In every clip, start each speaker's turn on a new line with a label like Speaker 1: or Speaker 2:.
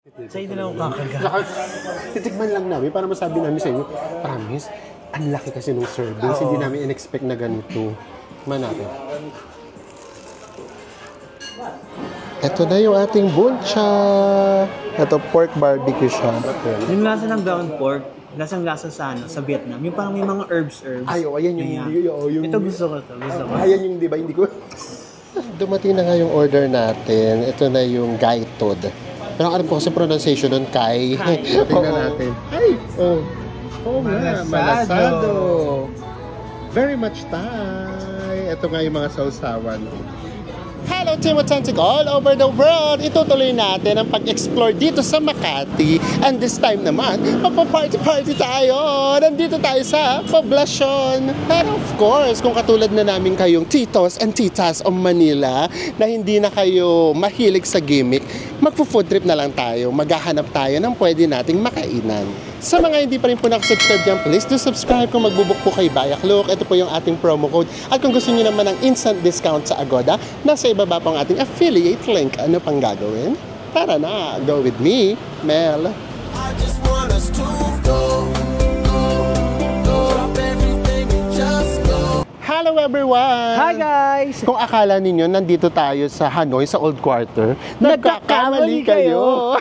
Speaker 1: Sa'yo na lang ako kakagat.
Speaker 2: Titikman lang namin para masabi namin sa inyo, promise, ang laki kasi nung service. Hindi namin in-expect na ganito. Tikman natin. Ito na yung ating buncha. Ito, pork barbecue siya.
Speaker 1: Yung lasa ng ground pork, lasang-lasa sa Vietnam. Yung parang may mga herbs.
Speaker 2: Ay, ayan yung...
Speaker 1: Ito gusto ko to.
Speaker 2: Ayan yung, di ba, hindi ko... Dumating na nga yung order natin. Ito na yung Gai Tod. Pero alam ko kasi pronunciation nun, Kai. Tingnan natin. Ay! Malasado. Very much Thai. Ito nga yung mga sausawan. Hello, Team Authentic all over the world! Itutuloy natin ang pag-explore dito sa Makati. And this time naman, magpa-party-party tayo! Nandito tayo sa Poblacion. Pero of course, kung katulad na namin kayong titos and titas of Manila na hindi na kayo mahilig sa gimmick, magpo-food trip na lang tayo. Maghahanap tayo ng pwede nating makainan. Sa mga hindi pa rin po nakasubscribe dyan, please do subscribe kung magbubuk po kay Bayakluk. Ito po yung ating promo code. At kung gusto niyo naman ng instant discount sa Agoda, nasa ibaba po ang ating affiliate link. Ano pang gagawin? Tara na, go with me, Mel. I just want us to go. Drop everything and just go. Hello everyone!
Speaker 1: Hi guys!
Speaker 2: Kung akala ninyo nandito tayo sa Hanoi, sa Old Quarter, nagkakamali kayo!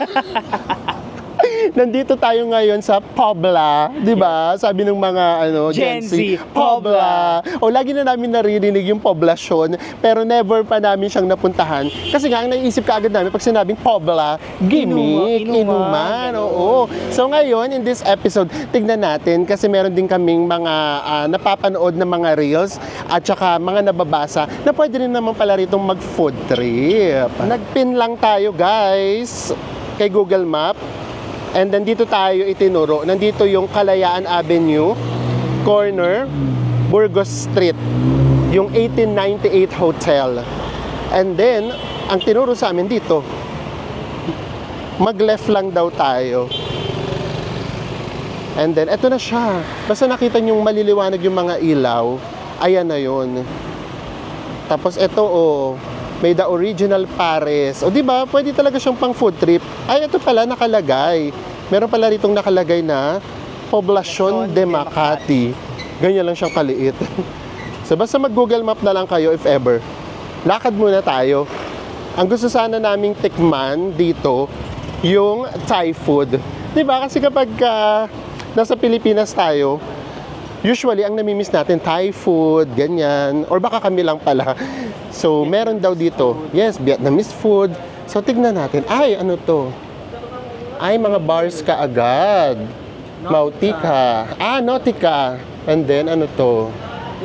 Speaker 2: Nandito tayo ngayon sa Pobla, di ba? Sabi ng mga
Speaker 1: Gen Z,
Speaker 2: Pobla. O lagi na namin naririnig yung Poblacion, pero never pa namin siyang napuntahan. Kasi nga, ang naisip ka agad namin pag sinabing Pobla, gimmick, inuman. Oo. So ngayon, in this episode, tignan natin kasi meron din kaming mga napapanood na mga reels at saka mga nababasa na pwede rin naman pala ritong mag-food trip. Nagpin lang tayo, guys, kay Google Map. And then dito tayo itinuro. Nandito yung Kalayaan Avenue, corner, Burgos Street. Yung 1898 Hotel. And then, ang tinuro sa amin dito, mag-left lang daw tayo. And then, eto na siya. Basta nakita nyo maliliwanag yung mga ilaw, ayan na yun. Tapos eto, may The Original Paris. O di ba? Pwede talaga siyang pang food trip. Ay, ito pala nakalagay. Meron pala ritong nakalagay na Poblacion de Makati. Ganyan lang siyang kaliit. So basta mag-Google Map na lang kayo if ever. Lakad muna tayo. Ang gusto sana naming tikman dito, yung Thai food. Di ba? Kasi kapag nasa Pilipinas tayo, usually ang namimiss natin Thai food, ganyan. Or baka kami lang pala. So, meron daw dito, yes, Vietnamese food. So, tignan natin. Ay, ano to? Ay, mga bars ka agad. Mautika. Nautica. And then, ano to?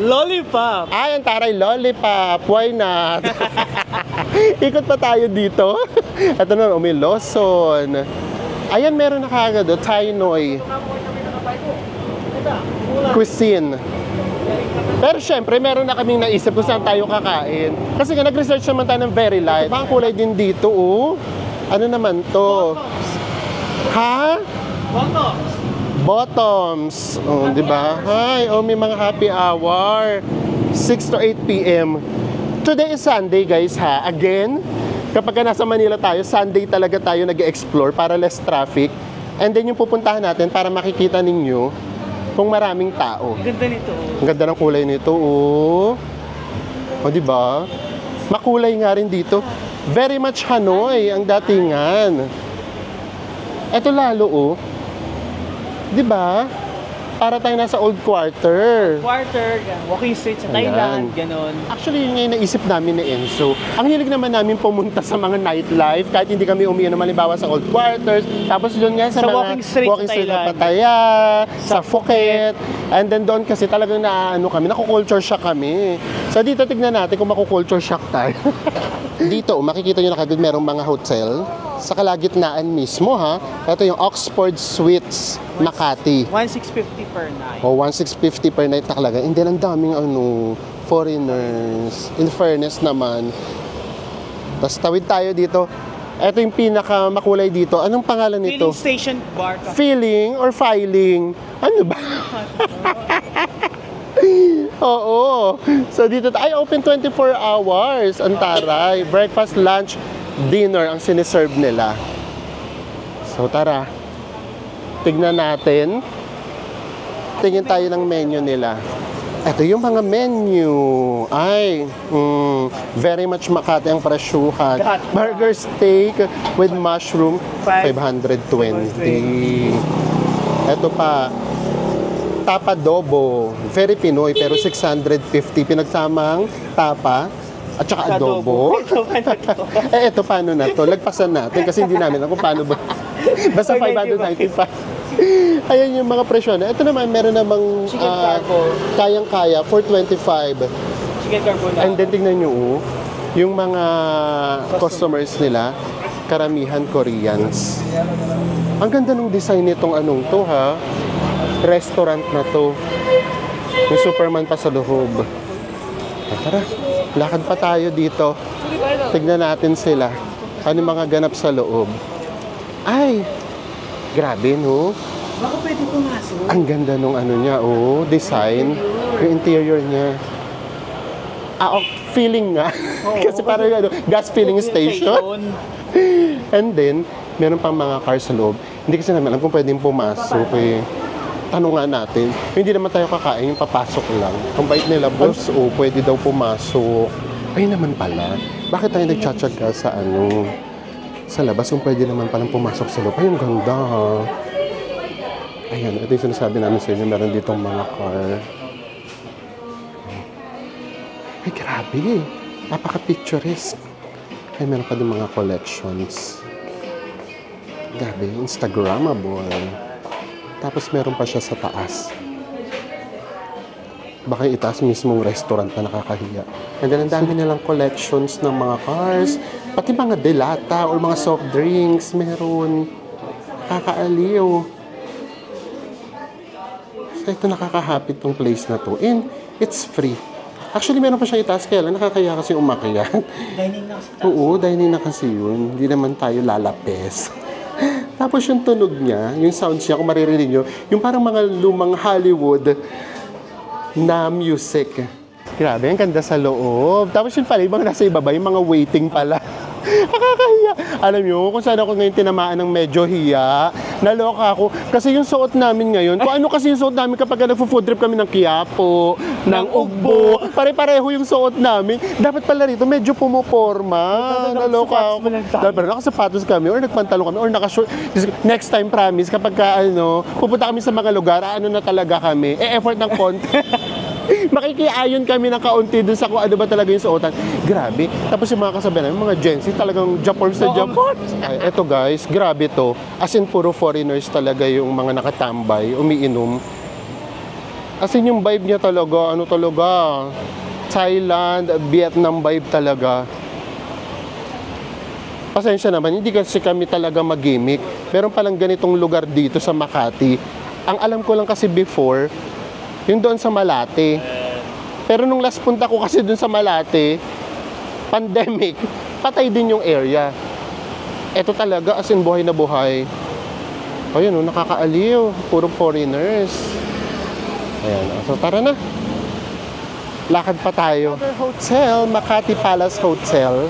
Speaker 1: Lollipop!
Speaker 2: Ay, ang taray, lollipop. Why not? Ikot pa tayo dito. Ito na, may Lawson. Ayan, meron na kagad. Thai Noi. Cuisine. Pero syempre, meron na kaming naisip kung saan tayo kakain. Kasi nga, nag-research naman tayo ng very light. Ang kulay din dito, Ano naman to? Ha?
Speaker 1: Bottoms!
Speaker 2: Bottoms. Di ba? Hi, may mga happy hour. 6 to 8 p.m. Today is Sunday, guys, ha? Again, kapag nasa Manila tayo, Sunday talaga tayo nag-explore para less traffic. And then yung pupuntahan natin para makikita ninyo kung maraming tao.
Speaker 1: Ang ganda nito.
Speaker 2: Ang ganda ng kulay nito, di ba? Makulay nga rin dito. Very much Hanoi ang datingan. Ito lalo, di ba? Para tayo nasa Old Quarter.
Speaker 1: Walking street sa Thailand, ganon.
Speaker 2: Actually, yun yung naisip namin ni Enzo. Ang hilig naman namin pumunta sa mga nightlife, kahit hindi kami umiinom, halimbawa sa Old Quarters, tapos doon nga sa mga
Speaker 1: walking street
Speaker 2: na Pattaya, sa Phuket, and then doon kasi talagang naku-culture shock kami. So dito tignan natin kung maku-culture shock tayo. Dito, makikita nyo na kagad merong mga hotel sa kalagitnaan mismo, ha. Ito yung Oxford Suites, Makati.
Speaker 1: 1,650 per night.
Speaker 2: 1,650 per night talaga. And then ang daming foreigners. In fairness naman. Tapos tawid tayo dito. Ito yung pinaka makulay dito. Anong pangalan nito?
Speaker 1: Filling station bar.
Speaker 2: Filling or filing? Ano ba? Oo. So dito ay open 24 hours ang taray. Breakfast, lunch, dinner ang siniserve nila. So tara, tignan natin. Tingin tayo ng menu nila. Ito yung mga menu. Ay, very much Makati ang presyuhan. Burger steak with mushroom, 520. Ito pa, tapa adobo. Very Pinoy, pero 650. Pinagsamang tapa at saka adobo. Ito paano na to? Lagpasan natin kasi hindi namin alam kung paano ba. Basta 595. Ayan yung mga presyo na. Ito naman, meron namang kayang-kaya, 425.
Speaker 1: Chicken carbonara.
Speaker 2: And then tingnan nyo, yung mga customers nila, karamihan Koreans. Ang ganda ng design nitong anong to ha. Restaurant na to. Yung Superman pa sa loob. Tara, lakad pa tayo dito. Tignan natin sila. Ano yung mga ganap sa loob. Ay! Grabe, no?
Speaker 1: Baka pwede pumasok.
Speaker 2: Ang ganda nung ano niya, design. Yung interior niya. Feeling nga. Kasi parang gas filling station. And then, meron pang mga cars sa loob. Hindi kasi namin alam kung pwedeng pumasok eh. Tanong nga natin. Hindi naman tayo kakain, yung papasok lang. Ang bait nila, boss, pwede daw pumasok. Ay naman pala. Bakit tayo nagtsatsaga sa sa labas kung pwede naman palang pumasok sa loob? Ay, ang ganda ha. Ayan, ito yung sinasabi namin sa inyo. Meron ditong mga car. Ay, grabe. Napaka-picturesque. Ay, meron pa din mga collections. Grabe, Instagrammable. Tapos meron pa siya sa taas. Baka itaas mismong restaurant na nakakahiya. And then, ang dami nilang collections ng mga cars. Pati mga delata or mga soft drinks, meron. Nakakaaliw. So, ito nakaka-happy tong place na to. And it's free. Actually, meron pa siya itaas. Kaya lang nakakaya kasi umakyat.
Speaker 1: Dining na kasi.
Speaker 2: Oo, dining na kasi yun. Hindi naman tayo lalapes. Tapos yung tunog niya, yung sounds niya, kung maririnig nyo, yung parang mga lumang Hollywood na music. Grabe, ang ganda sa loob. Tapos yun pala, yung mga nasa ibaba, yung mga waiting pala. Nakakahiya. Alam nyo, kung saan ako ngayon tinamaan ng medyo hiya, naloka ako. Kasi yung suot namin ngayon, kung ano kasi yung suot namin kapag nagpo-food trip kami ng Quiapo, ng Ugbo, pare-pareho yung suot namin. Dapat pala rito, medyo pumoporma. Naloka ako. Dapat nakasapatos kami, or nagpantalong kami, or nakashort. Next time, promise, kapag pupunta kami sa mga lugar, na talaga kami. Effort ng konti. Makikiayon kami ng kaunti dun sa kung ano ba talaga yung suotan. Grabe. Tapos yung mga kasabihan namin, mga Gen Z, talagang Japon sa Japon. Ay, eto guys, grabe to. As in, puro foreigners talaga yung mga nakatambay, umiinom. As in, yung vibe niya talaga, Thailand, Vietnam vibe talaga. Pasensya naman, hindi kasi kami talaga mag-gimmick. Meron palang ganitong lugar dito sa Makati. Ang alam ko lang kasi before, yung doon sa Malate. Pero nung last punta ko kasi doon sa Malate, pandemic, patay din yung area. Ito talaga, as in buhay na buhay. Ayun, nakakaaliw. Puro foreigners. Ayan, so tara na. Lakad pa tayo. Hotel, Makati Palace Hotel.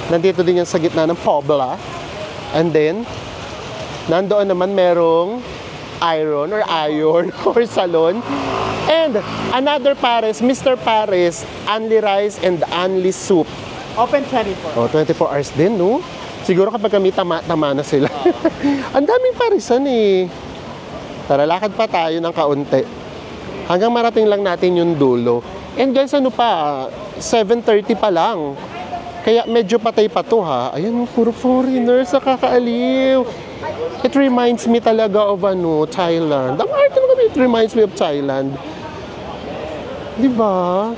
Speaker 2: Nandito din yan sa gitna ng Pobla. And then, nandoon naman merong iron or salon. And another Pares, Mr. Pares, only rice and only soup.
Speaker 1: Open 24.
Speaker 2: 24 hours din, no? Siguro kapag kami tama na sila. Ang daming parisan eh. Tara, lakad pa tayo ng kaunti. Hanggang marating lang natin yung dulo. And guys, 7:30 pa lang. Kaya medyo patay pa to ha. Ayun, puro foreigners, nakakaaliw. It reminds me talaga of Thailand. Ang art naman kami, it reminds me of Thailand. Di ba?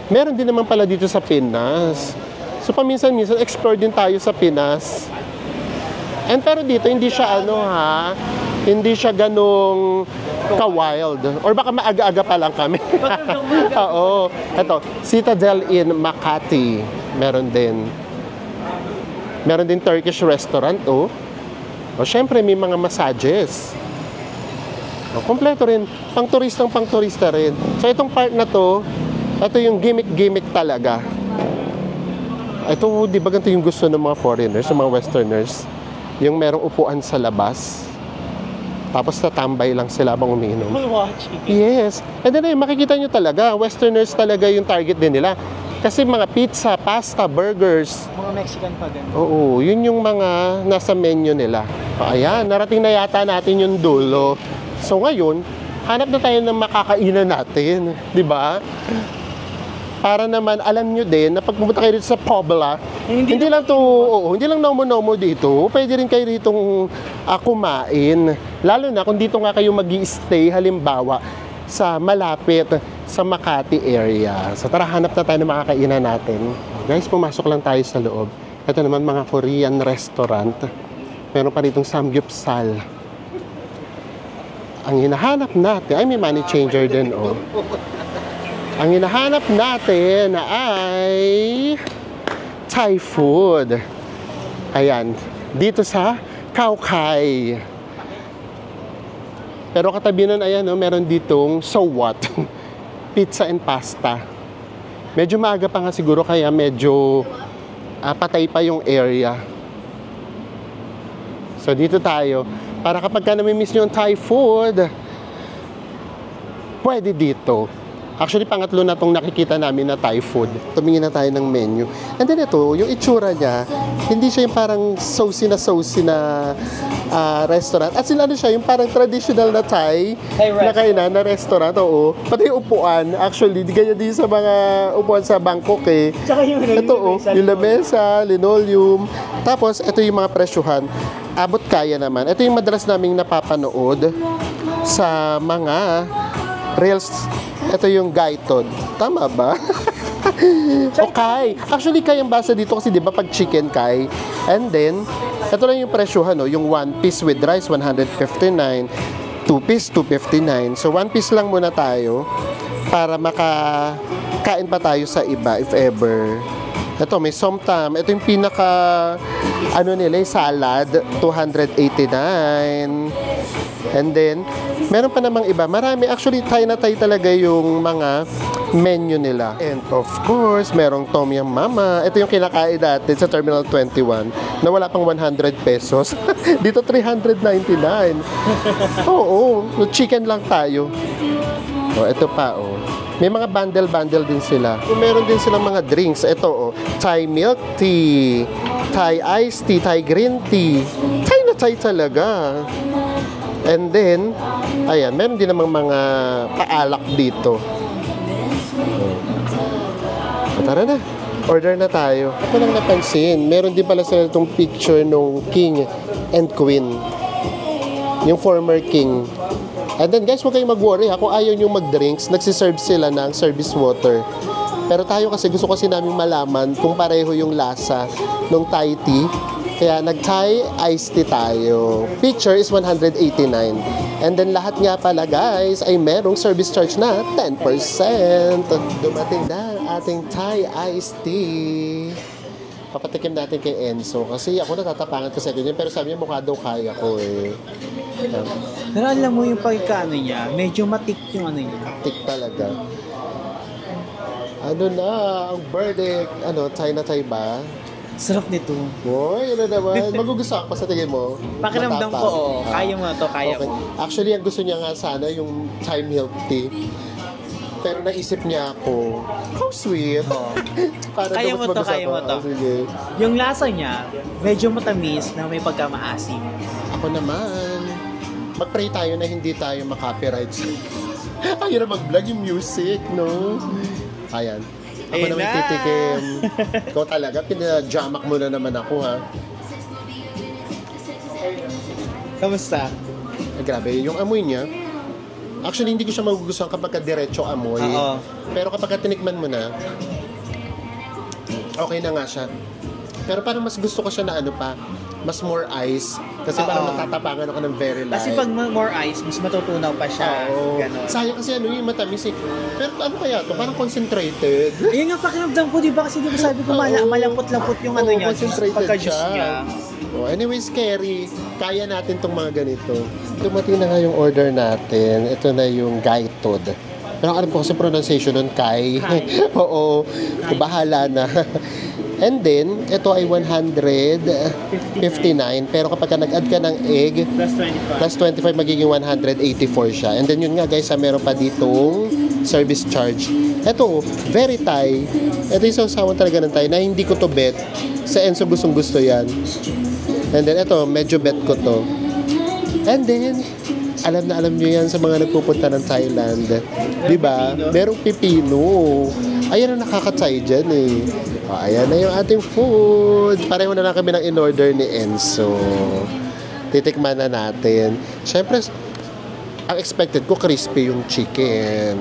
Speaker 2: Meron din naman pala dito sa Pinas. So paminsan-minsan, explore din tayo sa Pinas. And pero dito, hindi siya hindi siya ganong ka-wild. Or baka maaga-aga pa lang kami. Oo. Ito, Citadel in Makati. Meron din. Meron din Turkish restaurant, O syempre, may mga massages. Kompleto rin. Pang-turista rin. So, itong part na to, ito yung gimmick-gimmick talaga. Ito, di ba ganito yung gusto ng mga foreigners, ng mga westerners? Yung merong upuan sa labas. Tapos tatambay lang sila habang umiinom.
Speaker 1: Watching.
Speaker 2: Yes. And then makikita nyo talaga, westerners talaga yung target din nila. Kasi mga pizza, pasta, burgers.
Speaker 1: Mga Mexican pa ganun.
Speaker 2: Oo, yun yung mga nasa menu nila. Ayan, narating na yata natin yung dulo. So ngayon, hanap na tayo ng makakainan natin. Di ba? Para naman alam nyo din na pag pumunta kayo dito sa Pobla, hindi lang nomo-nomo dito. Pwede rin kayo dito kumain. Lalo na kung dito nga kayo mag-i-stay, halimbawa, sa malapit sa Makati area. So tara, hanap na tayo ng makakainan natin. Guys, pumasok lang tayo sa loob. Ito naman mga Korean restaurant. Meron pa ditong samgyeopsal. Ang hinahanap natin, ay may money changer din, oh. Ang hinahanap natin ay Thai food. Ayan, dito sa Kaukai. Pero katabi nun, ayan, no, meron ditong So What? Pizza and pasta. Medyo maaga pa nga siguro, kaya medyo patay pa yung area. So dito tayo. Para kapag ka namimiss nyo yung Thai food, pwede dito. Actually, pangatlo na itong nakikita namin na Thai food. Tumingin na tayo ng menu. And then ito, yung itsura niya, hindi siya yung parang saucy na restaurant. At sila ano siya, yung parang traditional na Thai na kainan na restaurant. Oo. Pati yung upuan, actually, di kaya din sa mga upuan sa Bangkok eh.
Speaker 1: Tsaka yung
Speaker 2: Ito, yung lamesa, linoleum. Tapos, ito yung mga presyuhan. Abot kaya naman. Ito yung madalas naming napapanood sa mga reels. Ito yung Gaitod. Tama ba? O Kai. Actually, Kai ang basa dito kasi di ba pag chicken Kai. And then, ito lang yung presyuhan, no? Yung 1 piece with rice, 159. 2 piece, 259. So, 1 piece lang muna tayo para makakain pa tayo sa iba if ever. Ito, may somtam. Ito yung pinaka, yung salad, 289. And then, meron pa namang iba. Marami. Actually, Thai na Thai talaga yung mga menu nila. And of course, merong Tom Yum Mama. Ito yung kinakain natin sa Terminal 21 na wala pang 100 pesos. Dito, 399. Oo, chicken lang tayo. O, ito pa, oh. May mga bundle din sila. Meron din silang mga drinks. Ito, oh, Thai milk tea, Thai iced tea, Thai green tea. Thai na Thai talaga. And then, ayan, meron din namang mga paalak dito. So, tara na. Order na tayo. Ako lang napansin, meron din pala sila itong picture nung king and queen. Yung former king. And then guys, huwag kayong mag-worry ha. Kung ayaw nyo mag-drinks, nagsiserve sila ng service water. Pero tayo kasi gusto kasi namin malaman kung pareho yung lasa ng Thai tea. Kaya nag-Thai iced tea tayo. Picture is 189. And then lahat nga pala guys ay merong service charge na 10%. Dumating na ang ating Thai iced tea. Papatikim natin kay Enzo. Kasi ako natatapangan kasi ako niya. Pero sabi niya mukha daw kaya ko eh.
Speaker 1: Pero alam mo yung pagkaano niya, medyo matik yung ano niya.
Speaker 2: Tik talaga. Ano na, ang verdict. Thai na Thai ba?
Speaker 1: Sarap nito.
Speaker 2: Boy, ano naman? Magugustuhan ko sa tingin mo?
Speaker 1: Pakiramdam ko, oo. Kaya mo na to, kaya
Speaker 2: okay.
Speaker 1: mo.
Speaker 2: Actually, ang gusto niya nga sana yung Thai milk tea. Pero naisip niya ako, how sweet.
Speaker 1: Oh.
Speaker 2: Para
Speaker 1: Kaya mo to, kaya mo to.
Speaker 2: Sige.
Speaker 1: Yung lasa niya, medyo matamis na may pagkamaasim.
Speaker 2: Ako naman. Mag-pray tayo na hindi tayo makapiright. Ang hirap mag-vlog yung music, no? Ayan. Ako
Speaker 1: Ayun
Speaker 2: naman
Speaker 1: na.
Speaker 2: titikim. Ikaw talaga, pinajamak mo na naman ako, ha?
Speaker 1: Kamusta?
Speaker 2: Ay, grabe, yung amoy niya. Actually, hindi ko siya magugustuhan kapag diretso amoy.
Speaker 1: Oo.
Speaker 2: Pero kapag tinikman mo na, okay na nga siya. Pero parang mas gusto ko siya na mas more ice. Kasi parang matatapangan ako ng very light.
Speaker 1: Kasi pag more ice, mas matutunaw pa siya.
Speaker 2: Oo.
Speaker 1: Ganon.
Speaker 2: Sayang kasi yung matamis eh. Pero ano kaya to? Parang concentrated.
Speaker 1: Ayun nga pakiramdam ko, di ba? Kasi di ba sabi ko malampot-lampot yung ano niya, pagka-juice niya.
Speaker 2: Oh, anyway, scary. Kaya natin tong mga ganito. Dumating na nga yung order natin. Ito na yung Gaitod. Pero alam ko kasi pronunciation nun, Kai. Oo. Bahala na. And then, ito ay 159. Pero kapag nag-add ka ng egg,
Speaker 1: Plus 25.
Speaker 2: plus 25 magiging 184 siya. And then yun nga guys, meron pa ditong service charge. Ito, very Thai. Ito yung sausawan talaga ng Thai na hindi ko to bet. Sa Enzo gustong gusto yan. And then ito, medyo bet ko to. And then, alam na alam nyo yan sa mga nagpupunta ng Thailand. Diba? Merong pipino. Ayan ang nakakatay dyan eh. O, ayan na yung ating food. Pareho na lang kami ng in-order ni Enzo. Titikman na natin. Siyempre, ang expected ko crispy yung chicken.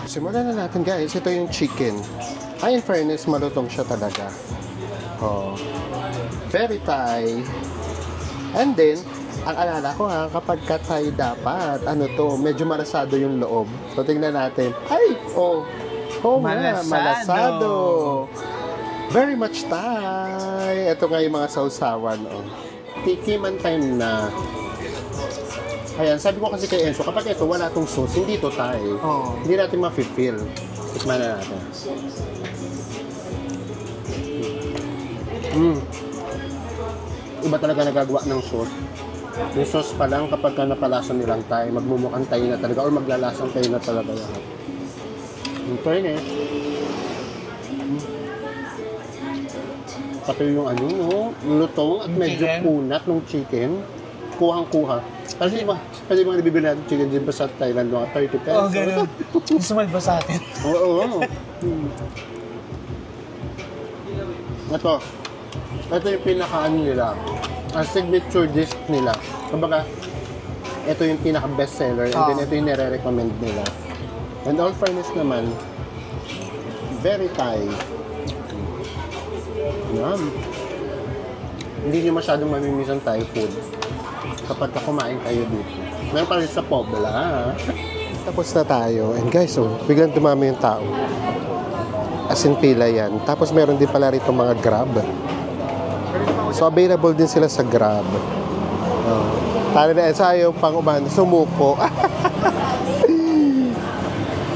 Speaker 2: Simulan na natin guys. Ito yung chicken. Ay, in fairness, malutong siya talaga. Oh. Very Thai. And then, ang alala ko ha, kapag ka-Thai dapat, ano to, medyo marasado yung loob. So, tingnan natin. Ay! Oh! Oh nga, malasado. Very much Thai. Ito nga yung mga sausawan. Oh. Tikiman time na. Ayan, sabi ko kasi kay Enzo, kapag ito wala tong sauce, hindi to Thai.
Speaker 1: Oh.
Speaker 2: Hindi natin ma-feel. Tikman na natin. Iba talaga nagagawa ng sauce. Yung sauce pa lang kapag ka napalasan nilang Thai, magmumukhang Thai na talaga or maglalasang Thai na talaga lahat. In fairness, pati yung ano, no, lutong at medyo kunat ng chicken, kuhang-kuha. Kasi ba nabibili natin chicken dyan pa sa Thailand, mga 30 pesos?
Speaker 1: Oh, gano'n. Sumal ba sa atin?
Speaker 2: Oo. Ito yung pinaka-ano nila, ang signature dish nila. Kumbaga, ito yung pinaka-best seller and then ito yung nire-recommend nila. And all fairness naman, very Thai. Yan. Hindi nyo masyadong mamimiss ang Thai food kapag kumain kayo dito. Meron pa rin sa Pobla. Tapos na tayo. And guys, biglang dumami yung tao. As in pila yan. Tapos meron din pala rito mga Grab. So available din sila sa Grab. Tala na ayaw pang umahan. Sumuko.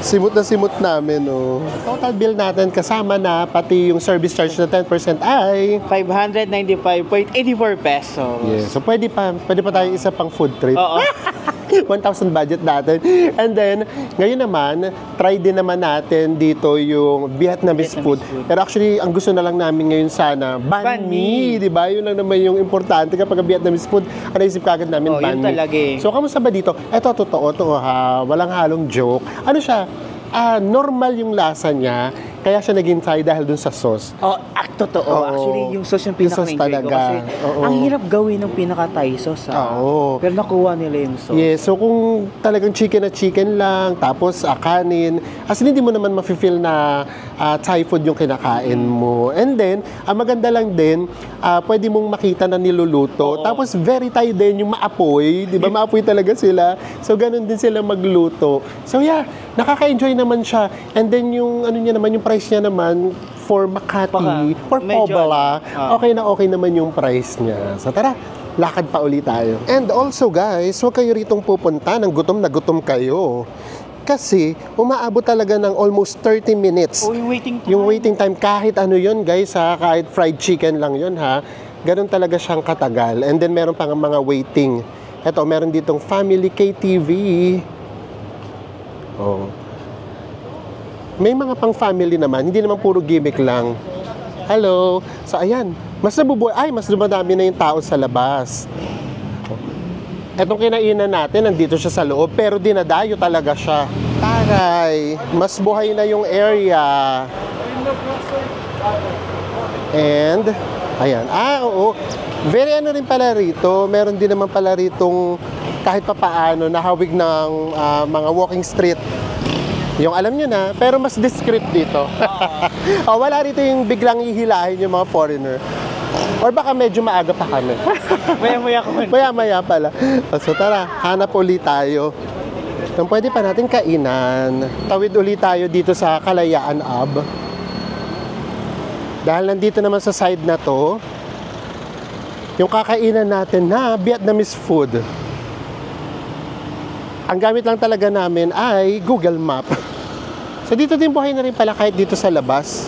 Speaker 2: Simut na simut namin, oh. Total bill natin kasama na pati yung service charge na 10% ay
Speaker 1: 595.84 pesos.
Speaker 2: yes. So pwede pa tayo isa pang food trip.
Speaker 1: Oo.
Speaker 2: 1,000 budget natin. And then, ngayon naman, try din naman natin dito yung Vietnamese food. Pero actually, ang gusto na lang namin ngayon sana, banh mi. Diba? Yun lang naman yung importante kapag Vietnamese food. Ang naisip kagad namin, banh
Speaker 1: yun
Speaker 2: mi.
Speaker 1: talaga eh.
Speaker 2: So, kamusta ba dito? Eto, totoo to ha. Walang halong joke. Ano siya? Normal yung lasa niya. Kaya siya naging Thai dahil dun sa sauce.
Speaker 1: Totoo.
Speaker 2: Oo.
Speaker 1: Actually, yung sauce yung
Speaker 2: Yung sauce
Speaker 1: pinaka-enjoy ko.
Speaker 2: talaga.
Speaker 1: Kasi
Speaker 2: Oo.
Speaker 1: ang hirap gawin ng pinaka-Thai sauce.
Speaker 2: Oo.
Speaker 1: Pero nakuha nila yung sauce.
Speaker 2: Yes, so kung talagang chicken na chicken lang, tapos kanin, as in, hindi mo naman mafe-feel na Thai food yung kinakain mo. And then, ang maganda lang din, pwede mong makita na niluluto.
Speaker 1: Oo.
Speaker 2: Tapos very Thai din yung maapoy, di ba? Maapoy talaga sila. So, ganun din sila magluto. So, yeah, nakaka-enjoy naman siya. And then, yung ano niya naman, yung price niya naman, for Makati, for
Speaker 1: medyo
Speaker 2: Pobla, okay naman yung price niya. So, tara, lakad pa ulit tayo. And also guys, huwag kayo ritong pupunta ng gutom na gutom kayo. Kasi umaabot talaga ng almost 30 minutes.
Speaker 1: Yung waiting time.
Speaker 2: Yung waiting time, kahit ano yun guys ha, kahit fried chicken lang yun ha, ganun talaga siyang katagal. And then meron pang mga waiting. Eto, meron ditong Family KTV. Oh. May mga pang family naman, hindi naman puro gimmick lang. Hello. So ayan, mas dumadami na yung tao sa labas. Etong kinainan natin, nandito siya sa loob, pero dinadayo talaga siya. Taray, mas buhay na yung area. And, ayan, oo. Very ano rin pala rito, meron din naman pala ritong kahit papaano, nahawig ng mga walking street. Yung alam nyo na, pero mas discreet dito. Wala rito yung biglang ihilahin yung mga foreigner. Or baka medyo maaga pa kami.
Speaker 1: Maya-maya ko.
Speaker 2: Maya-maya pala. So tara, hanap ulit tayo. Kung pwede pa natin kainan. Tawid ulit tayo dito sa Kalayaan Ab. Dahil nandito naman sa side na to, yung kakainan natin na Vietnamese food. Ang gamit lang talaga namin ay Google Map. So dito din buhay na rin pala kahit dito sa labas.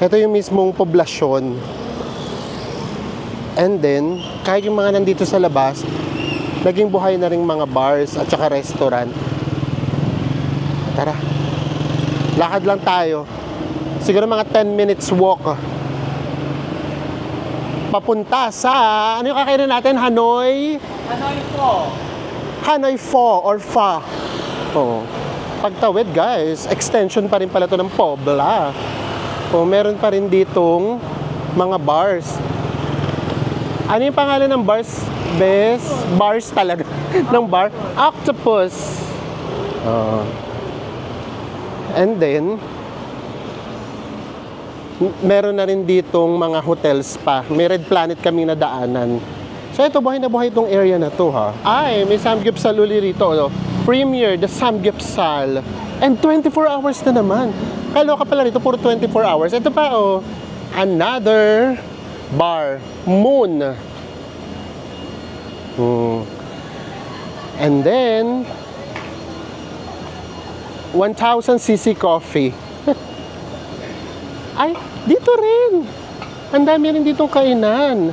Speaker 2: Ito yung mismong poblasyon. And then, kahit yung mga nandito sa labas, naging buhay na rin mga bars at saka restaurant. Tara. Lakad lang tayo. Siguro mga 10 minutes walk. Papunta sa, ano yung kakainin natin? Hanoi? Hanoi Pho or Pho. Oh. Pagtawid guys, extension pa rin pala to ng Pobla. Oh, meron pa rin ditong mga bars. Ano yung pangalan ng bars? Bes? Bars talaga. ng bar? Octopus. And then, meron na rin ditong mga hotels pa. May Red Planet kaming nadaanan. So ito, buhay na buhay itong area na to ha. Ay, may Samgyeopsal uli rito. Oh. Premier, the Samgyeopsal. And 24 hours na naman. Kaloka pala rito, puro 24 hours. Ito pa oh, another bar. Moon. And then, 1000cc coffee. Ay, dito rin. Ang dami rin ditong kainan.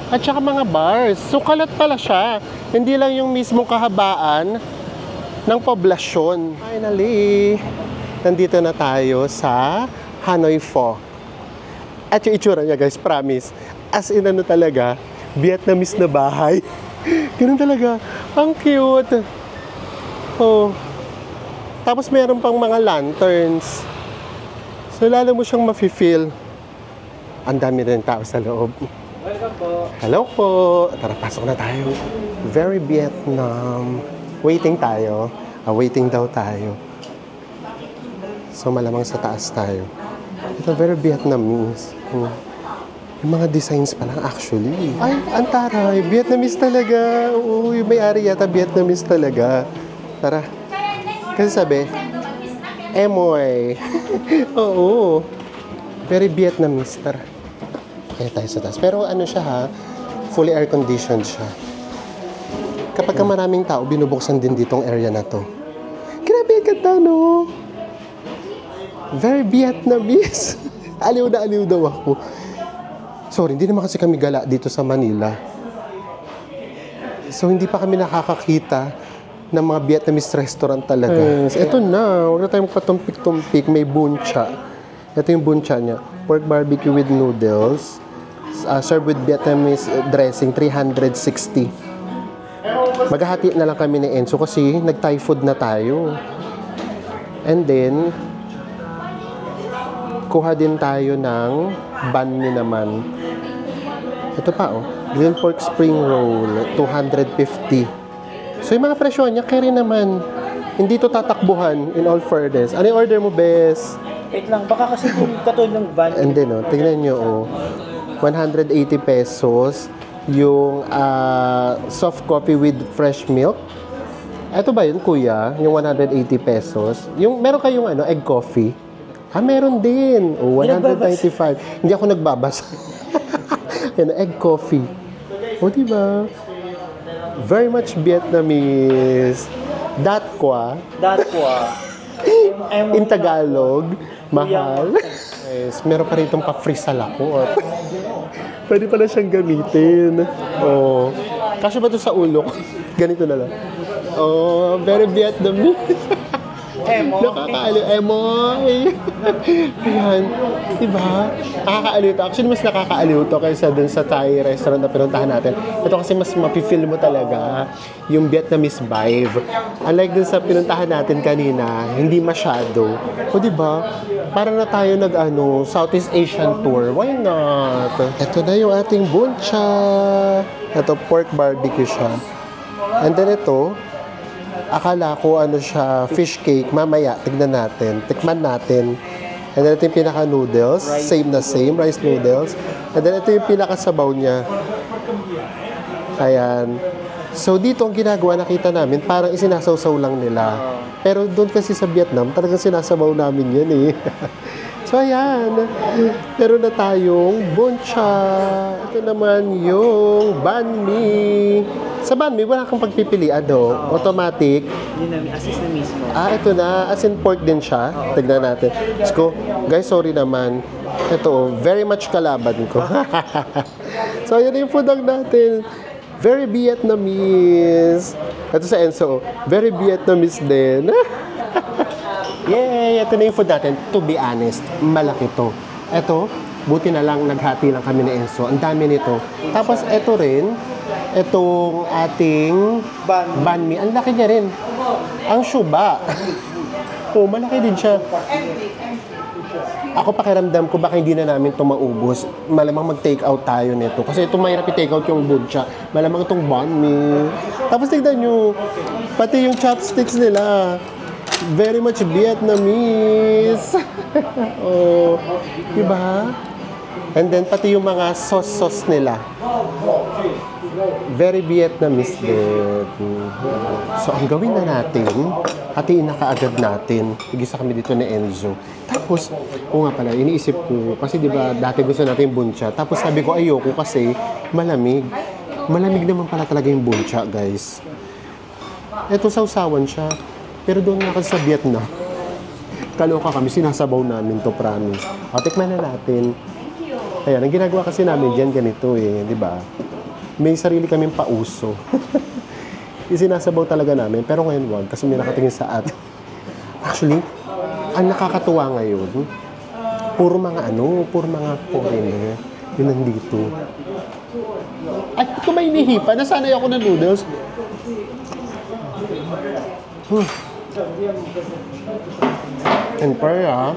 Speaker 2: At saka mga bars. So, kalat pala siya. Hindi lang yung mismong kahabaan ng poblasyon. Finally, nandito na tayo sa Hanoi Pho. At yung itsura niya guys, promise. As in ano talaga, Vietnamese na bahay. Ganun talaga. Ang cute. Oh. Tapos meron pang mga lanterns. So, lalo mo siyang mafe-feel. Ang dami rin tao sa loob.
Speaker 1: Welcome po.
Speaker 2: Hello po. Tara, pasok na tayo. Very Vietnam. Waiting tayo. Waiting daw tayo. So, malamang sa taas tayo. Ito, very Vietnamese. Yung mga designs pa lang actually. Ay, ang taray. Vietnamese talaga. Uy, may-ari yata Vietnamese talaga. Tara. Kasi sabi, Emoy. Oo. Very Vietnamese. Tara. Kaya tayo sa taas. Pero ano siya ha, fully air-conditioned siya. Kapag ka maraming tao, binubuksan din ditong area na to. Grabe, ganda no? Very Vietnamese. Aliw na aliw daw ako. Sorry, hindi naman kasi kami gala dito sa Manila. So, hindi pa kami nakakakita ng mga Vietnamese restaurant talaga. Ito na, huwag na tayong patumpik-tumpik. May bun cha. Ito yung bun cha niya. Pork barbecue with noodles. Served with Vietnamese dressing, 360. Maghahati na lang kami ni Enzo kasi nag-Thai food na tayo. And then, kuha din tayo ng banh mi naman. Ito pa oh, grilled pork spring roll, 250. So yung mga presyo niya, carry naman. Hindi to tatakbuhan, in all fairness. Ano yung order mo, Bes?
Speaker 1: Wait lang, baka kasi kung katulad ng van.
Speaker 2: And then oh, tignan nyo oh, 180 pesos. Yung soft coffee with fresh milk. Ito ba yun, kuya? Yung 180 pesos. Yung, meron kayong ano, egg coffee? Meron din. Oh, 195. Hindi ako nagbabasa. Yan, egg coffee. O, diba? Very much Vietnamese. Dat kwa. In Tagalog, mahal. Yes, meron pa rin itong pa-free salakot. Pwede pala siyang gamitin. Oh. Kasya ba ito sa ulo? Ganito na lang. Oh, very Vietnamese.
Speaker 1: Emo.
Speaker 2: Nakakaaliw. Emoy. Ayan. Diba? Nakakaaliw ito. Actually, mas nakakaaliw ito kaysa dun sa Thai restaurant na pinuntahan natin. Ito kasi mas mapifeel mo talaga yung Vietnamese vibe. Unlike dun sa pinuntahan natin kanina, hindi masyado. O diba? Para na tayo Southeast Asian tour. Why not? Ito na yung ating bun cha. Ito, pork barbecue siya. And then ito, akala ko siya, fish cake. Mamaya, tignan natin. Tikman natin. And then ito yung pinaka-noodles. Same na same, rice noodles. And then ito yung pinaka-sabaw niya. Ayan. So dito ang ginagawa, nakita namin, parang isinasawsaw lang nila. Pero doon kasi sa Vietnam, talagang sinasabaw namin yun eh. So So, ayan. Meron na tayong buncha. Ito naman yung banh mi. Sa banh mi, wala kang pagpipilian, do. Automatic.
Speaker 1: Yun na, assist na mismo.
Speaker 2: Ito na. As in pork din siya. Tignan natin. Let's go. Guys, sorry naman. Ito, very much kalaban ko. So, yun yung food natin. Very Vietnamese. Ito sa Enzo, very Vietnamese din. Yay! Ito na yung food natin. To be honest, malaki to. Ito, buti na lang naghati lang kami ni Enzo. Ang dami nito. Tapos ito rin, itong ating banh mi. Ang laki niya rin. Ang syuba. Oh, malaki din siya. Ako pakiramdam ko baka hindi na namin ito maubos. Malamang mag-take out tayo nito. Kasi ito mahirap i-take out yung buncha. Malamang itong banh mi. Tapos tignan nyo, pati yung chopsticks nila. Very much Vietnamese. Oh, diba? And then pati yung mga sauce nila. Very Vietnamese din. So, ang gawin na natin, hatiin na kaagad natin. Igisa kami dito ni Enzo. Tapos, nga pala, iniisip ko, kasi di ba dati gusto natin yung buncha. Tapos sabi ko, ayoko kasi malamig. Malamig naman pala talaga yung buncha, guys. Ito, sausawan siya. Pero doon nga kasi sa Vietnam, kaloka kami, sinasabaw namin to, promise. O, tikman na natin. Ayan, ang ginagawa kasi namin dyan, ganito di ba? May sarili kaming pauso. Isinasabaw talaga namin, pero ngayon wag, kasi may nakatingin sa atin. Actually, ang nakakatuwa ngayon, puro mga foreigner, yun nandito. At ito may inihipa, nasanay ako ng noodles. And para,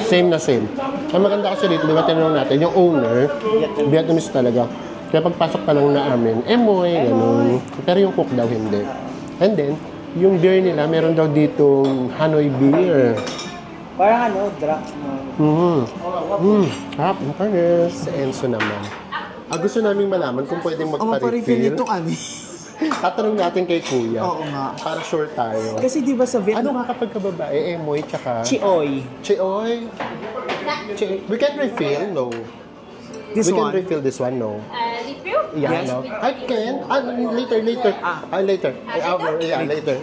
Speaker 2: same na same. Ang maganda kasi dito, di ba tinanong natin, yung owner, Vietnamese talaga. Kaya pagpasok pa lang na amin, emoy, gano'n. Pero yung cook daw hindi. And then, yung beer nila, meron daw ditong Hanoi beer.
Speaker 1: Parang draft mo.
Speaker 2: Harap, in fairness. Sa Enzo naman. Gusto namin malaman kung pwedeng magpa-refill.
Speaker 1: Ito kami.
Speaker 2: Tatanong natin kay Kuya.
Speaker 1: Oo nga.
Speaker 2: Para sure tayo.
Speaker 1: Kasi di ba sa
Speaker 2: Ano
Speaker 1: Vietnam,
Speaker 2: nga kapag kababae, emoy, tsaka...
Speaker 1: Chioy.
Speaker 2: Chioy. We can refill, no.
Speaker 1: This
Speaker 2: We
Speaker 1: one.
Speaker 2: can refill this one, no.
Speaker 3: Refill?
Speaker 2: Yeah,
Speaker 1: Yes.
Speaker 2: no. I can. Later. Later.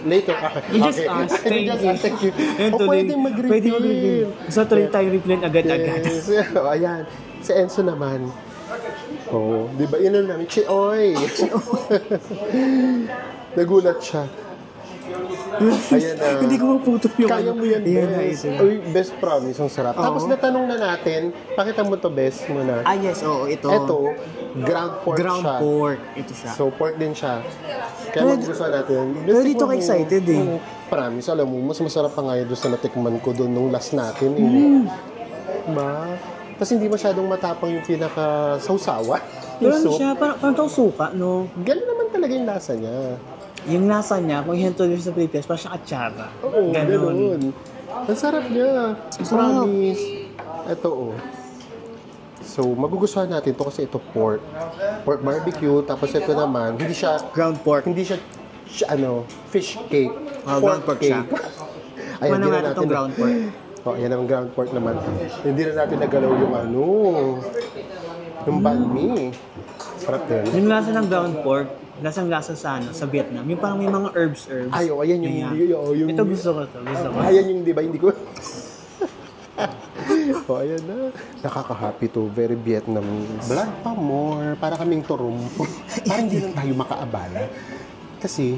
Speaker 2: Later.
Speaker 1: You just ask.
Speaker 2: You just ask. Thank you.
Speaker 1: Yan,
Speaker 2: O
Speaker 1: tuloy.
Speaker 2: pwedeng mag-refill.
Speaker 1: Pwede mag-refill. So, tuloy tayo refill agad-agad.
Speaker 2: Yes. O, ayan. Si Enzo naman. Oh, di ba? Yun namin. Chioy. Nagulat siya. Ayan na.
Speaker 1: Hindi ko maputol yung
Speaker 2: Kaya mo yan,
Speaker 1: Ayan,
Speaker 2: best.
Speaker 1: ito.
Speaker 2: Uy, best promise. Ang sarap.
Speaker 1: Oo.
Speaker 2: Tapos natanong na natin, pakita mo to best muna.
Speaker 1: Yes, oo, ito.
Speaker 2: Ito, ground pork
Speaker 1: Ground
Speaker 2: siya.
Speaker 1: pork. Ito siya.
Speaker 2: So, pork din siya. Kaya
Speaker 1: Pero-
Speaker 2: magugustuhan natin.
Speaker 1: pero dito ka excited eh.
Speaker 2: Promise, alam mo, mas masarap pa nga yun doon sa natikman ko doon nung last natin Diba? Tapos hindi masyadong matapang yung pinaka-sausawa.
Speaker 1: Pero
Speaker 2: Yung
Speaker 1: ano
Speaker 2: soup.
Speaker 1: siya, parang tao suka, no?
Speaker 2: Ganun naman talaga yung lasa niya.
Speaker 1: Yung lasa niya, kung i-introduce sa Pilipinas, parang siya atsara.
Speaker 2: Oo, ganun. Ang sarap niya.
Speaker 1: Sarap.
Speaker 2: Promise. Ito, So, magugustuhan natin to kasi ito pork. Pork barbecue. Tapos ito naman, hindi siya
Speaker 1: Ground pork.
Speaker 2: fish cake.
Speaker 1: Ground pork siya.
Speaker 2: Ayan,
Speaker 1: Ano
Speaker 2: hindi
Speaker 1: nga
Speaker 2: na
Speaker 1: itong
Speaker 2: natin.
Speaker 1: ground pork?
Speaker 2: Ayan ang ground pork naman. Hindi na natin nagalaw yung yung banh mi. Sarap din.
Speaker 1: Yung lasa ng ground pork, lasang-lasa sa Vietnam. Yung parang may mga herbs.
Speaker 2: Ay, ayan yung hindi. Yung,
Speaker 1: Ito gusto ko to. Gusto ko.
Speaker 2: Ayan yung, di ba, hindi ko... ayan na. Nakaka-happy to. Very Vietnamese. Vlog pa more. Para kaming turumpo. Para hindi lang tayo makaabala. Kasi,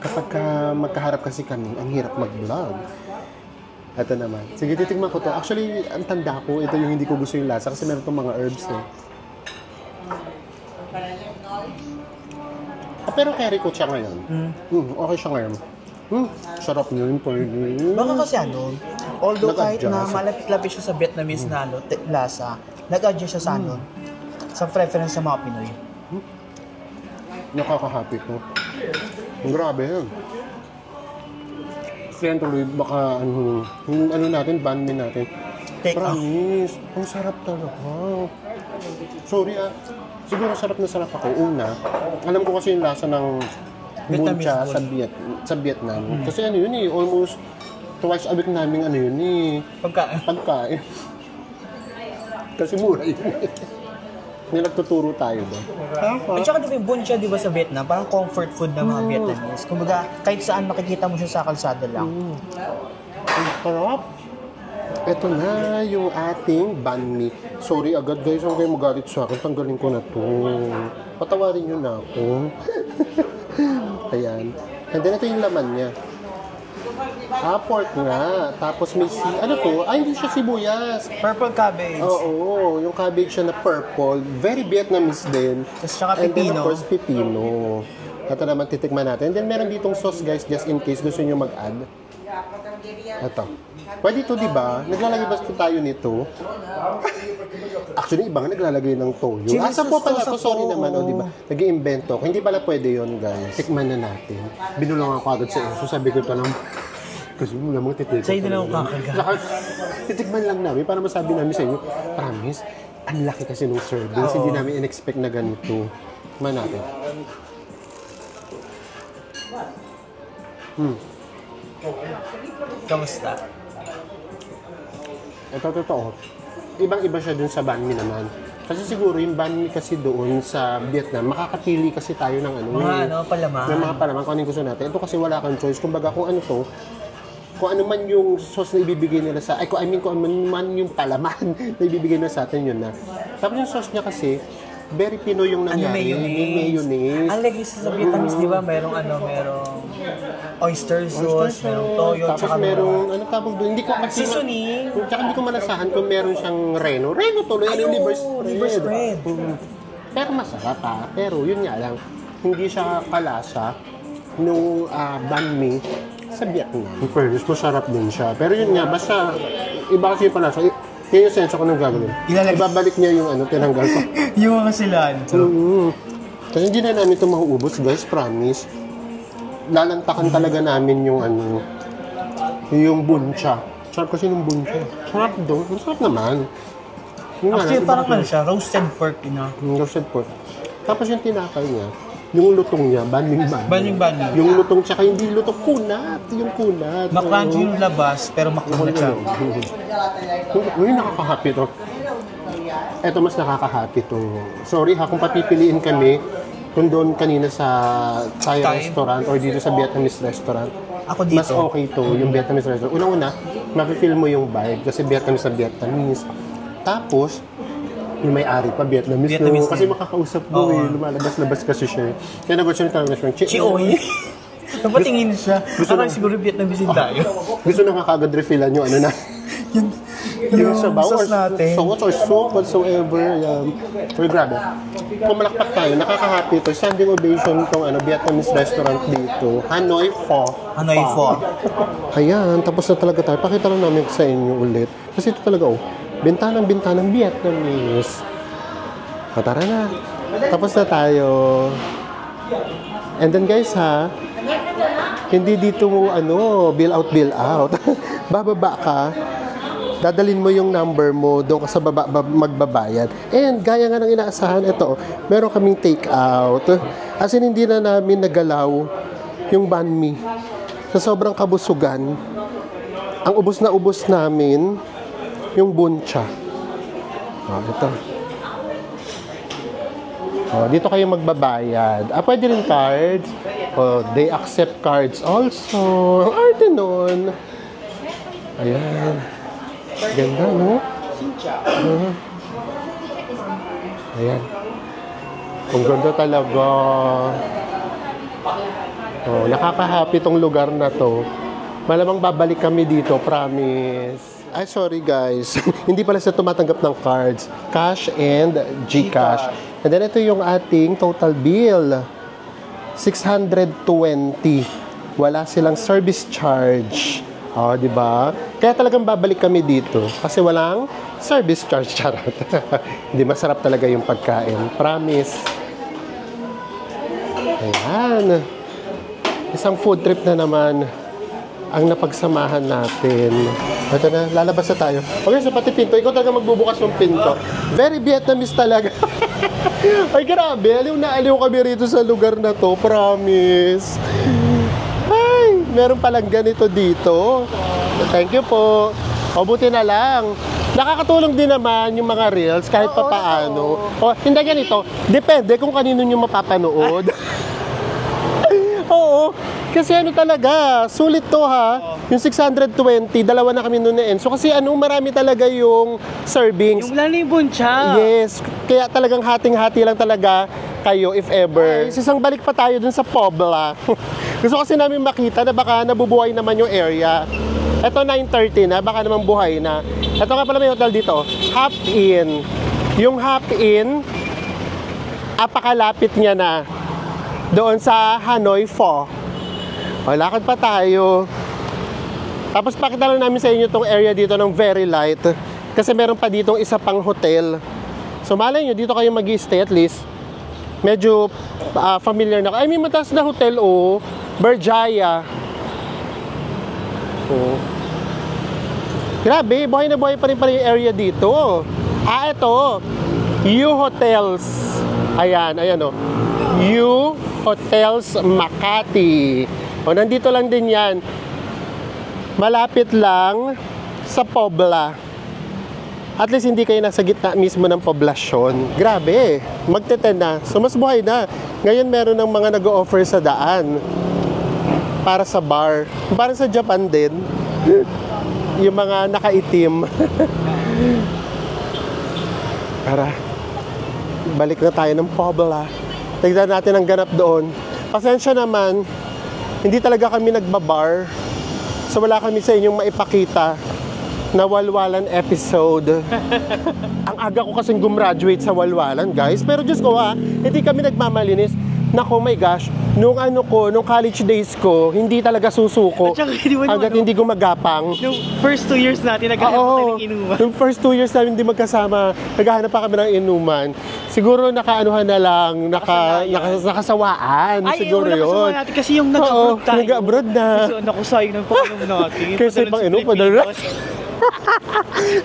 Speaker 2: kapag magkaharap kasi kami, ang hirap mag-vlog. Ito naman. Sige, titigman ko to. Actually, ang tanda ko, ito yung hindi ko gusto yung lasa kasi meron itong mga herbs pero carry ko siya ngayon. Okay siya ngayon. Sarap niyo yung pwede.
Speaker 1: Baka kasi although kahit na
Speaker 2: Nag-adjust.
Speaker 1: malapit-lapit siya sa Vietnamese na lasa, nag-adjust siya sa sa preference sa mga Pinoy.
Speaker 2: Nakaka-happy ko. Grabe yan. Kaya tuloy, baka yung natin, banh mi natin.
Speaker 1: Take out.
Speaker 2: Promise, ang sarap talaga. Sorry siguro sarap na sarap ako. Una, alam ko kasi yung lasa ng
Speaker 1: Vietnamese
Speaker 2: buncha
Speaker 1: food.
Speaker 2: sa Vietnam. Kasi ano yun eh, almost twice a week namin ano yun eh, pagkain. Kasi mura yun. Hindi nagtuturo tayo ba?
Speaker 1: At saka diba yung buncha, di ba sa Vietnam, parang comfort food ng mga Vietnamese. Kumbaga, kahit saan makikita mo siya sa kalsada lang.
Speaker 2: Ang sarap. Ito na yung ating banh mi. Sorry agad guys, huwag kayo magalit sa akin. Tanggalin ko na to. Patawarin nyo na ako. Ayan. And then ito yung laman niya. Pork nga. Tapos may ano to? Hindi siya sibuyas.
Speaker 1: Purple cabbage.
Speaker 2: Oo, yung cabbage siya na purple. Very Vietnamese din.
Speaker 1: Tapos saka
Speaker 2: And then
Speaker 1: pipino.
Speaker 2: of course, pipino. Ito naman titikman natin. And then meron ditong sauce guys, just in case gusto nyo mag-add. Ito. Pwede ito, di ba? Naglalagay ba tayo nito? Actually, iba nga naglalagay ng toyo. Asa po pala ito? Sorry naman, di ba? Nag-iimbento ko. Hindi pala pwede yon guys. Tikman na natin. Binulong ako agad sa iyo. Sabi ko ito lang. Kasi mula mga titikman.
Speaker 1: Sa'yo din ako kakaga.
Speaker 2: Titikman lang namin para masabi namin sa inyo. Promise, ang laki kasi nung servings. Hindi namin in-expect na ganito. Tikman natin.
Speaker 1: Kamusta?
Speaker 2: Ito totoo. Ibang-iba siya dun sa banh mi naman. Kasi siguro yung banh mi kasi doon sa Vietnam, makakapili kasi tayo ng ano.
Speaker 1: Palaman.
Speaker 2: Ng mga palaman, kung ano yung gusto natin. Ito kasi wala kang choice. Kumbaga kung ano to, kung ano man yung sauce na ibibigay nila sa, kung ano man yung palaman na ibibigay nila sa atin, yun na. Tapos yung sauce niya kasi, very Pinoy yung nangyari. Mayonnaise.
Speaker 1: Ang lagi sa Vietnamese, di ba? Merong oyster sauce, merong toyo,
Speaker 2: tapos merong, ano tawag doon? Hindi ko kasi,
Speaker 1: seasoning.
Speaker 2: Tsaka hindi ko malasahan kung meron siyang reno. Reno tuloy, ano yung liver spread. Pero masarap Pero yun nga lang, hindi siya kalasa nung banh mi sa Vietnam. In fairness, masarap din siya. Pero yun nga, basta iba kasi yung palasa. Yun yung sense ko nang gagawin. Ibabalik niya yung tinanggal ko.
Speaker 1: Yung mga cilantro.
Speaker 2: Kasi hindi na namin ito mahuubos, guys, promise. Lalantakan talaga namin yung yung buncha. Sarap kasi ng buncha. Sarap doon. Masarap naman.
Speaker 1: Actually, parang siya, roasted pork,
Speaker 2: roasted pork. Tapos yung tinakal niya, yung lutong niya, baning. Yung lutong, tsaka hindi lutong, kunat. Yung kunat.
Speaker 1: Makranchi yung labas, pero makunat siya.
Speaker 2: Uy, nakaka-happy to. Ito mas nakaka-happy to. Sorry kung papipiliin kami, kung doon kanina sa Thai restaurant or dito sa Vietnamese restaurant,
Speaker 1: ako dito.
Speaker 2: mas okay to, yung Vietnamese restaurant. Unang-una, mafe-feel mo yung vibe kasi Vietnamese na Vietnamese. Tapos, yung may-ari pa, Vietnamese no? Kasi makakausap mo lumalabas-labas kasi siya. Kaya nag-watch siya ng restaurant.
Speaker 1: Chioy. Napatingin siya. Parang siguro Vietnamese tayo.
Speaker 2: Gusto na kakagad refillan yung na. yung sabaw or sauce or soup whatsoever. Pero grabe. Pumalakpak tayo. Nakaka-happy to. Standing ovation itong Vietnamese restaurant dito. Hanoi Pho. Ayan. Tapos na talaga tayo. Pakita lang namin sa inyo ulit. Kasi ito talaga bintanang Vietnamese. Tara na. Tapos na tayo. And then guys hindi dito mo bill out. Bababa ka. Dadalhin mo yung number mo, doon ka sa baba magbabayad. And gaya nga ng inaasahan, ito, meron kaming take out. As in, hindi na namin nagalaw yung banh mi. Sa sobrang kabusugan, ang ubos na ubos namin yung buncha. Ito. Dito kayo magbabayad. Pwede rin cards. They accept cards also. Ang arte nun. Ayan. Ganda, no? Ayan. Ang ganda talaga. Nakaka-happy tong lugar na to. Malamang babalik kami dito, promise. Sorry guys. Hindi pala sila tumatanggap ng cards. Cash and GCash. And then ito yung ating total bill. 620. Wala silang service charge. Di ba? Kaya talagang babalik kami dito kasi walang service charge. Charot. Hindi, masarap talaga yung pagkain. Promise. Ayan. Isang food trip na naman ang napagsamahan natin. Ito na, lalabas na tayo. Okay, so pati pinto. Ikaw talaga magbubukas ng pinto. Very Vietnamese talaga. Ay, grabe. Aliw na aliw kami rito sa lugar na to. Promise. Ay, meron palang ganito dito. Thank you po. O, buti na lang. Nakakatulong din naman yung mga reels kahit pa paano. O, hindi ganito. Depende kung kanino nyo mapapanood. Oo. Kasi ano talaga, sulit to ha. Yung 620, dalawa na kami noon na Enzo. Kasi marami talaga yung servings.
Speaker 1: Yung lalo yung buncha.
Speaker 2: Yes, kaya talagang hating-hati lang talaga kayo if ever. Isang balik pa tayo dun sa Pobla. Gusto kasi namin makita na baka nabubuhay naman yung area. Ito 9:30 na, baka naman buhay na. Ito nga pala may hotel dito, Hop Inn. Yung Hop Inn, apakalapit niya na doon sa Hanoi Pho. O, lakad pa tayo. Tapos pakita lang namin sa inyo tong area dito ng Very Light. Kasi meron pa ditong isa pang hotel. So malay nyo, dito kayo mag-i-stay at least. Medyo familiar na. Ay, may mataas na hotel, oh. Berjaya. Oh. Grabe, buhay na buhay pa rin yung area dito. Ito. U Hotels. Ayan, oh. U Hotels Makati. O, nandito lang din yan. Malapit lang sa Pobla. At least hindi kayo nasa gitna mismo ng poblasyon. Grabe, magte-10 na. So, mas buhay na. Ngayon, meron ng mga nag-o-offer sa daan. Para sa bar. Para sa Japan din. Yung mga nakaitim. Tara. Balik na tayo ng Pobla. Tignan natin ang ganap doon. Pasensya naman, hindi talaga kami nagbabar. So wala kami sa inyong maipakita na walwalan episode. Ang aga ko kasing gumraduate sa walwalan, guys. Pero Diyos ko hindi kami nagmamalinis. Nako, my gosh, nung college days ko, hindi talaga susuko.
Speaker 1: At saka,
Speaker 2: hanggat hindi gumagapang.
Speaker 1: Yung first 2 years natin, naghahanap tayo ng inuman.
Speaker 2: Yung first 2 years namin hindi magkasama, naghahanap pa kami ng inuman. Siguro nakaanuhan na lang, nakasawaan.
Speaker 1: Ay,
Speaker 2: siguro
Speaker 1: wala
Speaker 2: yun.
Speaker 1: kasama natin kasi yung nag-abroad tayo.
Speaker 2: Nag-abroad na.
Speaker 1: So, naku, sayang ng panginoon natin.
Speaker 2: Kasi pang inom, padala.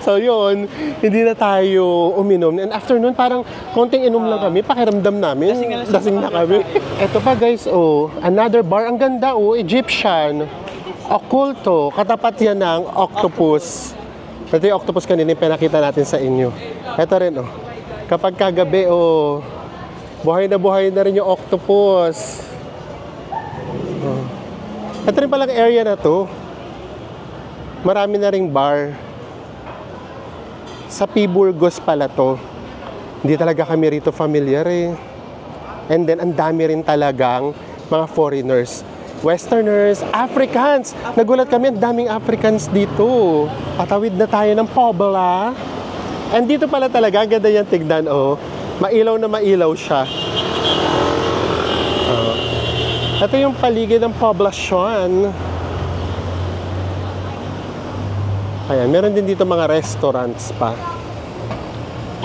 Speaker 2: So yun, hindi na tayo uminom. And after nun, parang konting inom lang kami, pakiramdam namin, lasing na kami. Eto pa guys, another bar. Ang ganda, Egyptian. Oculto. Katapat yan ng octopus. Ito yung octopus kanina yung pinakita natin sa inyo. Ito rin, kapag kagabi, buhay na rin yung octopus. Ito rin palang area na to. Marami na ring bar. Sa P. Burgos pala to. Hindi talaga kami rito familiar And then, ang dami rin talagang mga foreigners. Westerners, Africans. Nagulat kami, ang daming Africans dito. Patawid na tayo ng Pobla. And dito pala talaga, ang ganda yan tignan, Mailaw na mailaw siya. Ito yung paligid ng poblasyon. Ayan, meron din dito mga restaurants pa.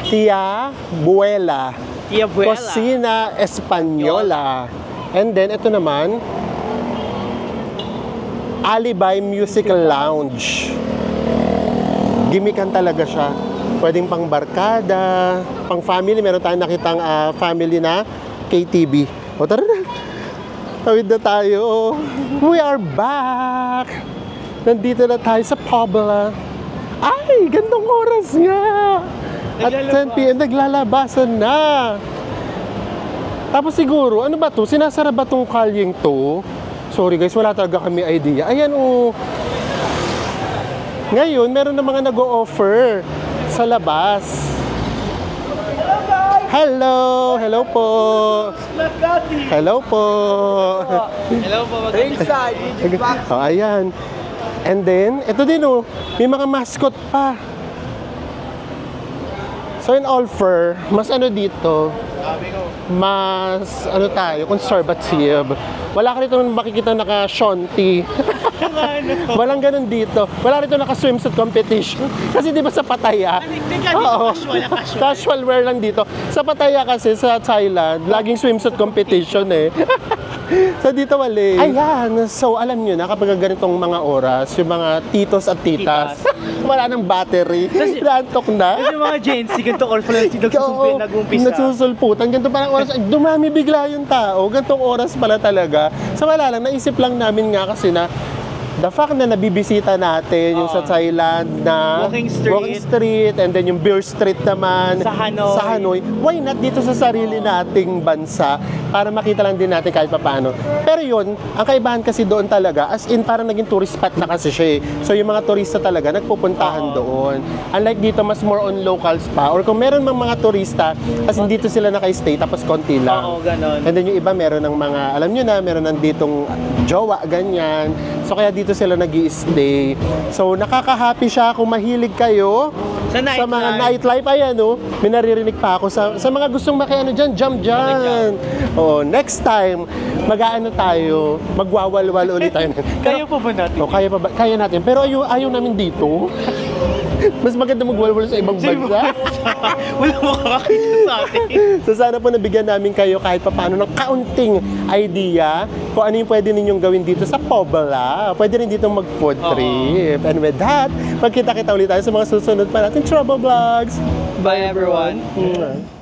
Speaker 2: Tia Buela. Cocina Española. And then, ito naman, Alibay Music Lounge. Gimikan talaga siya. Pwedeng pang barkada, pang family. Meron tayong nakitang family na KTV. O, tara na. Tawid na tayo. We are back! Nandito na tayo sa Pobla. Ay, gandang oras nga! At 10 p.m. naglalabasan na. Tapos siguro, ano ba to? Sinasara ba tong kalyeng to? Sorry guys, wala talaga kami idea. Ayan Ngayon, meron na mga nag-o-offer sa labas. Hello! Hello po! Hello po!
Speaker 1: Hello po, ringside.
Speaker 2: Ayan. And then, ito din may mga mascot pa. So in all fair, mas dito, mas tayo, conservative. Wala ka rito makikita naka-shonti. Walang ganun dito. Wala rito naka-swimsuit competition. Kasi di ba sa Pattaya? Casual wear lang dito. Sa Pattaya kasi, sa Thailand, laging swimsuit competition So dito wali. Ayan, so alam nyo na kapag ganitong mga oras, yung mga titos at titas, wala nang battery, naantok na.
Speaker 1: Kasi yung mga Gen Z, ganito oras pala nag-umpisa.
Speaker 2: Nagsusulputan, ganito parang oras, ay, dumami bigla yung tao, ganitong oras pala talaga. So wala lang, naisip lang namin nga kasi na the fact na nabibisita natin yung sa Thailand na
Speaker 1: Walking
Speaker 2: Street and then yung Beer Street naman
Speaker 1: Sa Hanoi.
Speaker 2: why not dito sa sarili nating bansa para makita lang din natin kahit papaano. Pero yun, ang kaibahan kasi doon talaga, as in parang naging tourist spot na kasi siya eh. So yung mga turista talaga nagpupuntahan doon. Unlike dito, mas more on locals pa. Or kung meron mang mga turista, as in dito sila naka-stay tapos konti lang.
Speaker 1: Oo, ganon.
Speaker 2: And then yung iba meron ng mga, alam nyo na, meron ng ditong jowa, ganyan. So kaya dito sila nag-i-stay. So nakaka-happy siya kung mahilig kayo
Speaker 1: Sa nightlife.
Speaker 2: mga nightlife. Ayan, oh, may naririnig pa ako sa mga gustong makiano dyan, jump dyan. Oh, next time, mag-aano tayo, magwawalwal ulit tayo.
Speaker 1: Kaya po ba natin?
Speaker 2: Oh, kaya natin. Pero ayaw namin dito. Mas maganda magwalwal sa ibang bansa.
Speaker 1: Wala makakakita sa atin.
Speaker 2: So sana po nabigyan namin kayo kahit papaano ng kaunting idea kung ano yung pwede ninyong gawin dito sa Pobla. Pwede rin dito mag-food trip. And with that, magkita-kita ulit tayo sa mga susunod pa natin Trouble Vlogs.
Speaker 1: Bye everyone.
Speaker 2: Mwah.